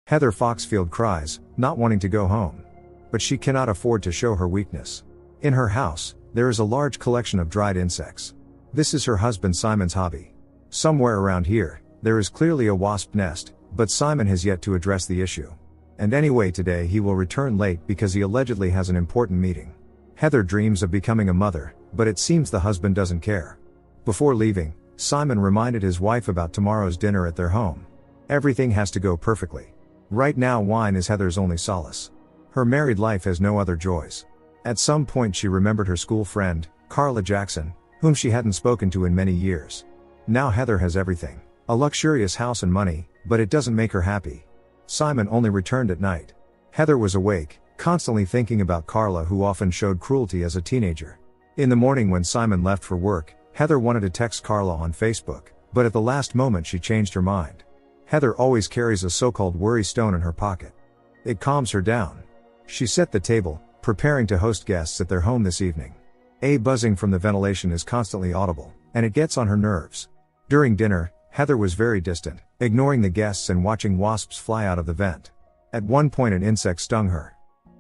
Heather Foxfield cries, not wanting to go home. But she cannot afford to show her weakness. In her house, there is a large collection of dried insects. This is her husband Simon's hobby. Somewhere around here, there is clearly a wasp nest, but Simon has yet to address the issue. And anyway, today he will return late because he allegedly has an important meeting. Heather dreams of becoming a mother, but it seems the husband doesn't care. Before leaving, Simon reminded his wife about tomorrow's dinner at their home. Everything has to go perfectly. Right now wine is Heather's only solace. Her married life has no other joys. At some point she remembered her school friend, Carla Jackson, whom she hadn't spoken to in many years. Now Heather has everything, a luxurious house and money, but it doesn't make her happy. Simon only returned at night. Heather was awake, constantly thinking about Carla, who often showed cruelty as a teenager. In the morning when Simon left for work, Heather wanted to text Carla on Facebook, but at the last moment she changed her mind. Heather always carries a so-called worry stone in her pocket. It calms her down. She set the table, preparing to host guests at their home this evening. A buzzing from the ventilation is constantly audible, and it gets on her nerves. During dinner, Heather was very distant, ignoring the guests and watching wasps fly out of the vent. At one point an insect stung her.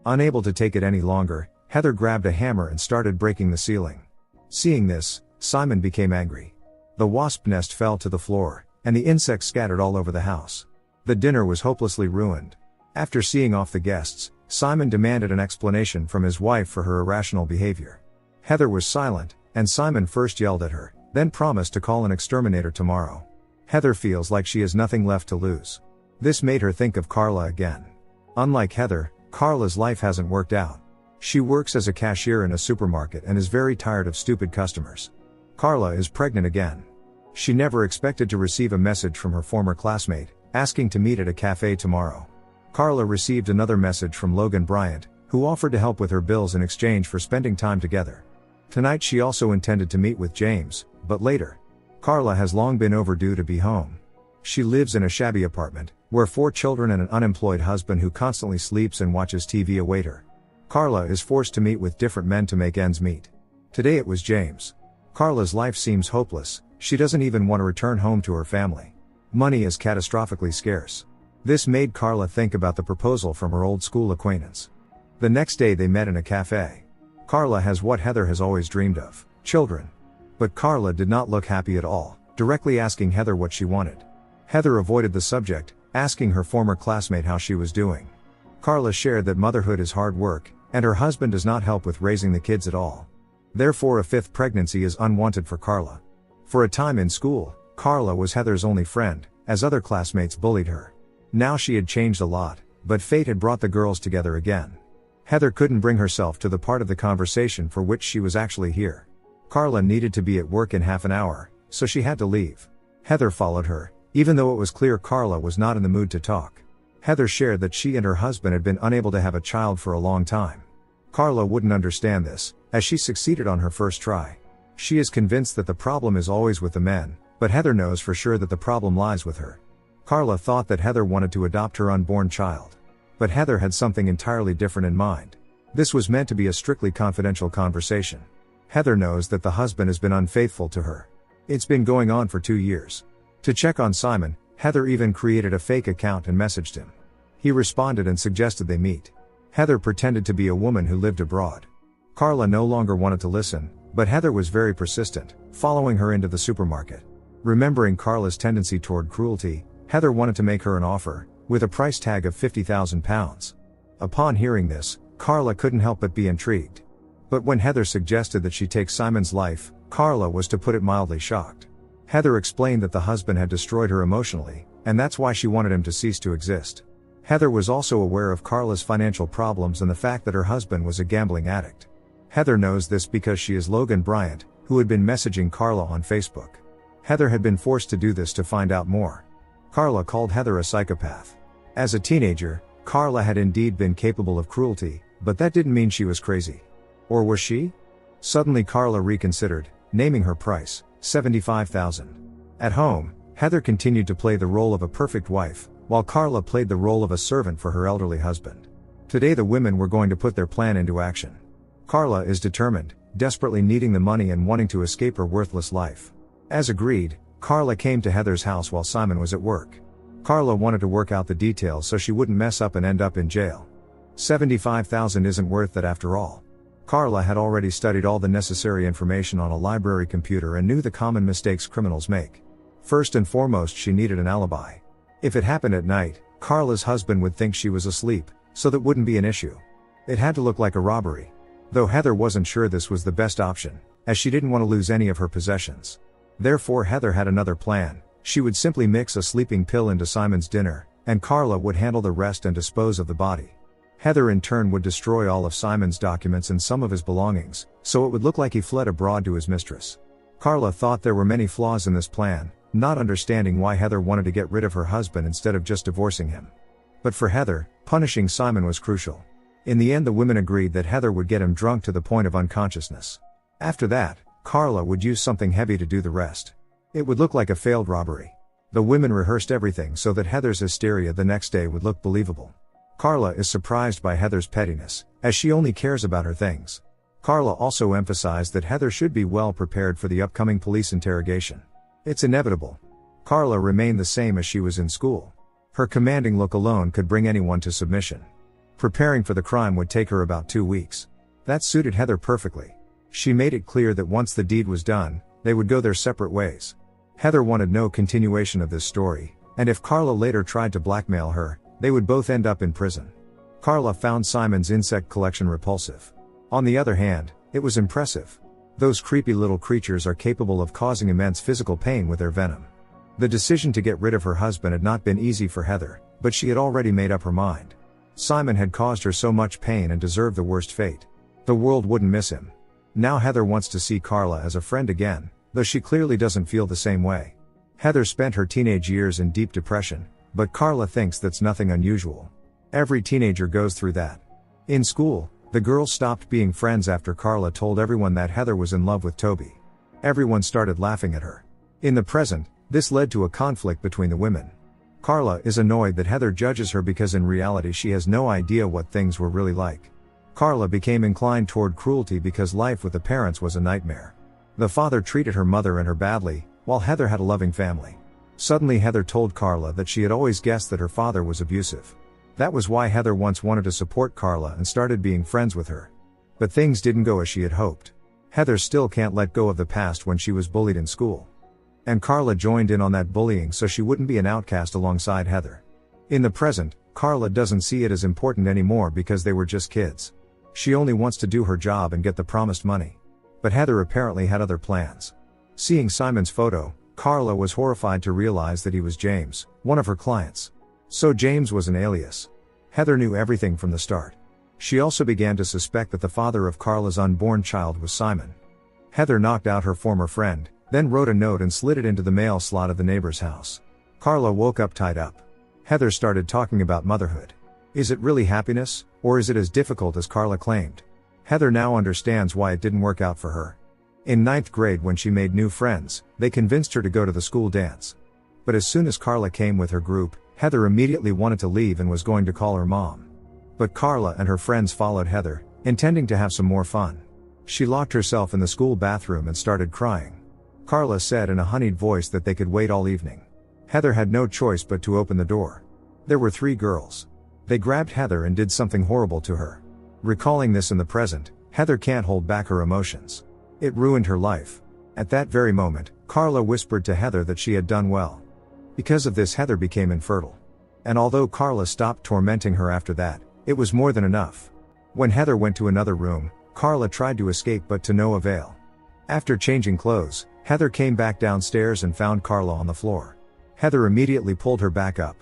Unable to take it any longer, Heather grabbed a hammer and started breaking the ceiling. Seeing this, Simon became angry. The wasp nest fell to the floor, and the insects scattered all over the house. The dinner was hopelessly ruined. After seeing off the guests, Simon demanded an explanation from his wife for her irrational behavior. Heather was silent, and Simon first yelled at her, then promised to call an exterminator tomorrow. Heather feels like she has nothing left to lose. This made her think of Carla again. Unlike Heather, Carla's life hasn't worked out. She works as a cashier in a supermarket and is very tired of stupid customers. Carla is pregnant again. She never expected to receive a message from her former classmate, asking to meet at a cafe tomorrow. Carla received another message from Logan Bryant, who offered to help with her bills in exchange for spending time together. Tonight she also intended to meet with James, but later. Carla has long been overdue to be home. She lives in a shabby apartment, where 4 children and an unemployed husband who constantly sleeps and watches TV await her. Carla is forced to meet with different men to make ends meet. Today it was James. Carla's life seems hopeless. She doesn't even want to return home to her family. Money is catastrophically scarce. This made Carla think about the proposal from her old school acquaintance. The next day they met in a cafe. Carla has what Heather has always dreamed of, children. But Carla did not look happy at all, directly asking Heather what she wanted. Heather avoided the subject, asking her former classmate how she was doing. Carla shared that motherhood is hard work, and her husband does not help with raising the kids at all. Therefore a 5th pregnancy is unwanted for Carla. For a time in school, Carla was Heather's only friend, as other classmates bullied her. Now she had changed a lot, but fate had brought the girls together again. Heather couldn't bring herself to the part of the conversation for which she was actually here. Carla needed to be at work in half an hour, so she had to leave. Heather followed her, even though it was clear Carla was not in the mood to talk. Heather shared that she and her husband had been unable to have a child for a long time. Carla wouldn't understand this, as she succeeded on her first try. She is convinced that the problem is always with the men, but Heather knows for sure that the problem lies with her. Carla thought that Heather wanted to adopt her unborn child. But Heather had something entirely different in mind. This was meant to be a strictly confidential conversation. Heather knows that the husband has been unfaithful to her. It's been going on for 2 years. To check on Simon, Heather even created a fake account and messaged him. He responded and suggested they meet. Heather pretended to be a woman who lived abroad. Carla no longer wanted to listen, but Heather was very persistent, following her into the supermarket. Remembering Carla's tendency toward cruelty, Heather wanted to make her an offer, with a price tag of £50,000. Upon hearing this, Carla couldn't help but be intrigued. But when Heather suggested that she take Simon's life, Carla was, to put it mildly, shocked. Heather explained that the husband had destroyed her emotionally, and that's why she wanted him to cease to exist. Heather was also aware of Carla's financial problems and the fact that her husband was a gambling addict. Heather knows this because she is Logan Bryant, who had been messaging Carla on Facebook. Heather had been forced to do this to find out more. Carla called Heather a psychopath. As a teenager, Carla had indeed been capable of cruelty, but that didn't mean she was crazy. Or was she? Suddenly Carla reconsidered, naming her price, $75,000. At home, Heather continued to play the role of a perfect wife, while Carla played the role of a servant for her elderly husband. Today the women were going to put their plan into action. Carla is determined, desperately needing the money and wanting to escape her worthless life. As agreed, Carla came to Heather's house while Simon was at work. Carla wanted to work out the details so she wouldn't mess up and end up in jail. $75,000 isn't worth that after all. Carla had already studied all the necessary information on a library computer and knew the common mistakes criminals make. First and foremost, she needed an alibi. If it happened at night, Carla's husband would think she was asleep, so that wouldn't be an issue. It had to look like a robbery. Though Heather wasn't sure this was the best option, as she didn't want to lose any of her possessions. Therefore Heather had another plan. She would simply mix a sleeping pill into Simon's dinner, and Carla would handle the rest and dispose of the body. Heather in turn would destroy all of Simon's documents and some of his belongings, so it would look like he fled abroad to his mistress. Carla thought there were many flaws in this plan, not understanding why Heather wanted to get rid of her husband instead of just divorcing him. But for Heather, punishing Simon was crucial. In the end, the women agreed that Heather would get him drunk to the point of unconsciousness. After that, Carla would use something heavy to do the rest. It would look like a failed robbery. The women rehearsed everything so that Heather's hysteria the next day would look believable. Carla is surprised by Heather's pettiness, as she only cares about her things. Carla also emphasized that Heather should be well prepared for the upcoming police interrogation. It's inevitable. Carla remained the same as she was in school. Her commanding look alone could bring anyone to submission. Preparing for the crime would take her about 2 weeks. That suited Heather perfectly. She made it clear that once the deed was done, they would go their separate ways. Heather wanted no continuation of this story, and if Carla later tried to blackmail her, they would both end up in prison. Carla found Simon's insect collection repulsive. On the other hand, it was impressive. Those creepy little creatures are capable of causing immense physical pain with their venom. The decision to get rid of her husband had not been easy for Heather, but she had already made up her mind. Simon had caused her so much pain and deserved the worst fate. The world wouldn't miss him. Now Heather wants to see Carla as a friend again, though she clearly doesn't feel the same way. Heather spent her teenage years in deep depression, but Carla thinks that's nothing unusual. Every teenager goes through that. In school, the girls stopped being friends after Carla told everyone that Heather was in love with Toby. Everyone started laughing at her. In the present, this led to a conflict between the women. Carla is annoyed that Heather judges her because in reality she has no idea what things were really like. Carla became inclined toward cruelty because life with the parents was a nightmare. The father treated her mother and her badly, while Heather had a loving family. Suddenly Heather told Carla that she had always guessed that her father was abusive. That was why Heather once wanted to support Carla and started being friends with her. But things didn't go as she had hoped. Heather still can't let go of the past when she was bullied in school. And Carla joined in on that bullying so she wouldn't be an outcast alongside Heather. In the present, Carla doesn't see it as important anymore because they were just kids. She only wants to do her job and get the promised money. But Heather apparently had other plans. Seeing Simon's photo, Carla was horrified to realize that he was James, one of her clients. So James was an alias. Heather knew everything from the start. She also began to suspect that the father of Carla's unborn child was Simon. Heather knocked out her former friend, then wrote a note and slid it into the mail slot of the neighbor's house. Carla woke up tied up. Heather started talking about motherhood. Is it really happiness, or is it as difficult as Carla claimed? Heather now understands why it didn't work out for her. In 9th grade, when she made new friends, they convinced her to go to the school dance. But as soon as Carla came with her group, Heather immediately wanted to leave and was going to call her mom. But Carla and her friends followed Heather, intending to have some more fun. She locked herself in the school bathroom and started crying. Carla said in a honeyed voice that they could wait all evening. Heather had no choice but to open the door. There were 3 girls. They grabbed Heather and did something horrible to her. Recalling this in the present, Heather can't hold back her emotions. It ruined her life. At that very moment, Carla whispered to Heather that she had done well. Because of this, Heather became infertile. And although Carla stopped tormenting her after that, it was more than enough. When Heather went to another room, Carla tried to escape but to no avail. After changing clothes, Heather came back downstairs and found Carla on the floor. Heather immediately pulled her back up.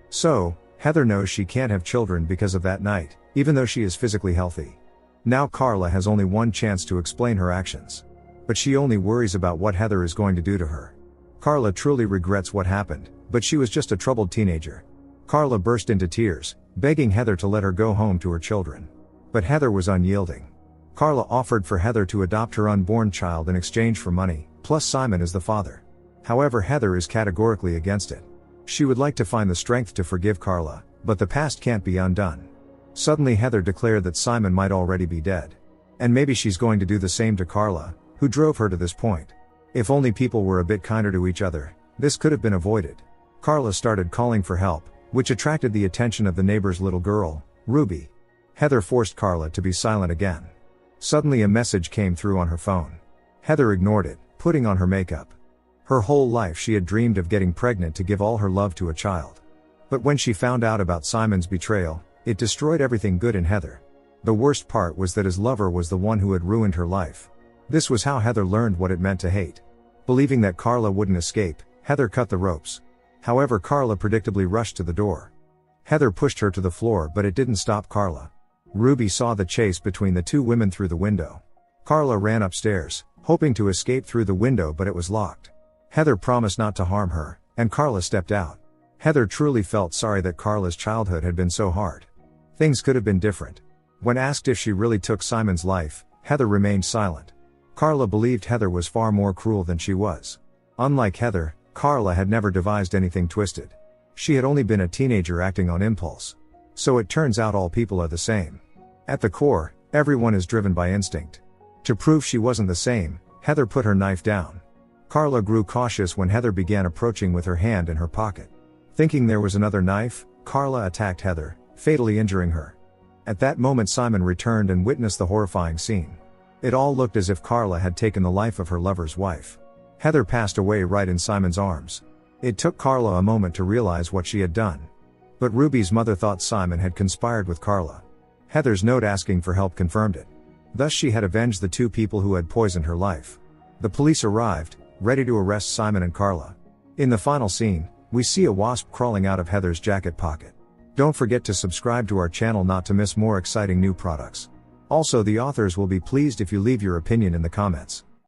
So, Heather knows she can't have children because of that night, even though she is physically healthy. Now Carla has only one chance to explain her actions. But she only worries about what Heather is going to do to her. Carla truly regrets what happened, but she was just a troubled teenager. Carla burst into tears, begging Heather to let her go home to her children. But Heather was unyielding. Carla offered for Heather to adopt her unborn child in exchange for money, plus Simon as the father. However, Heather is categorically against it. She would like to find the strength to forgive Carla, but the past can't be undone. Suddenly Heather declared that Simon might already be dead. And maybe she's going to do the same to Carla, who drove her to this point. If only people were a bit kinder to each other, this could have been avoided. Carla started calling for help, which attracted the attention of the neighbor's little girl, Ruby. Heather forced Carla to be silent again. Suddenly a message came through on her phone. Heather ignored it, putting on her makeup. Her whole life she had dreamed of getting pregnant to give all her love to a child. But when she found out about Simon's betrayal, it destroyed everything good in Heather. The worst part was that his lover was the one who had ruined her life. This was how Heather learned what it meant to hate. Believing that Carla wouldn't escape, Heather cut the ropes. However, Carla predictably rushed to the door. Heather pushed her to the floor, but it didn't stop Carla. Ruby saw the chase between the two women through the window. Carla ran upstairs, hoping to escape through the window, but it was locked. Heather promised not to harm her, and Carla stepped out. Heather truly felt sorry that Carla's childhood had been so hard. Things could have been different. When asked if she really took Simon's life, Heather remained silent. Carla believed Heather was far more cruel than she was. Unlike Heather, Carla had never devised anything twisted. She had only been a teenager acting on impulse. So it turns out all people are the same. At the core, everyone is driven by instinct. To prove she wasn't the same, Heather put her knife down. Carla grew cautious when Heather began approaching with her hand in her pocket. Thinking there was another knife, Carla attacked Heather, fatally injuring her. At that moment Simon returned and witnessed the horrifying scene. It all looked as if Carla had taken the life of her lover's wife. Heather passed away right in Simon's arms. It took Carla a moment to realize what she had done. But Ruby's mother thought Simon had conspired with Carla. Heather's note asking for help confirmed it. Thus she had avenged the two people who had poisoned her life. The police arrived, ready to arrest Simon and Carla. In the final scene, we see a wasp crawling out of Heather's jacket pocket. Don't forget to subscribe to our channel not to miss more exciting new products. Also, the authors will be pleased if you leave your opinion in the comments.